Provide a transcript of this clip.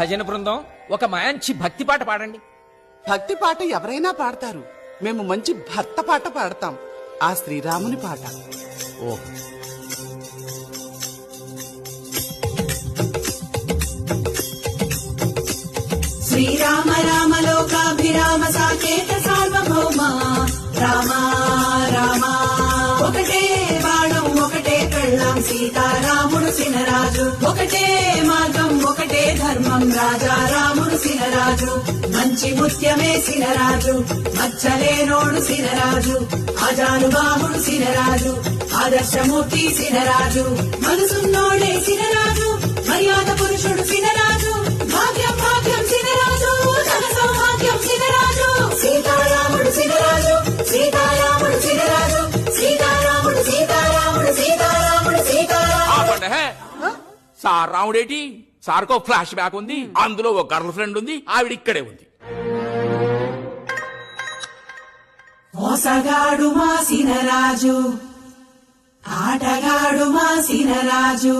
భజన బృందం ఒక మంచి భక్తి పాట పాడండి. భక్తి పాట ఎవరైనా పాడతారు. మేము మంచి భర్త పాట పాడతాం. ఆ శ్రీరాముని పాట. ఓహో, శ్రీరామ రామ లోకాభిరామ సాకేత సార్వభౌమ రామ రామ ఒకటే బాణం ఒకటే కళ్ళం సీతారాముడు సినరాజు ఒకటే మార్గం ఒకటే ధర్మం రాజా రాముడు సినరాజు మంచి ముత్యమే సినరాజు మచ్చలేనోడు సినరాజు ఆజానుబాహుడు సినరాజు ఆదర్శమూర్తి సినరాజు మనసున్నోడే సినరాజు మర్యాద పురుషుడు సినరాజు భాగ్యం భాగ్యం సినరాజు ధన సౌభాగ్యం సినరాజు సీతారాముడు సినరాజు సీతారాముడు సినరాజు సీతారాముడు సీతారాముడు సీతారాముడు సీతారాముడు. సార్ రాముడేటి? సార్కో ఫ్లాష్ బ్యాక్ ఉంది, అందులో ఒక గర్ల్ ఫ్రెండ్ ఉంది, ఆవిడ ఇక్కడే ఉంది. మోసగాడు మా సినరాజు ఆటగాడు మా సినరాజు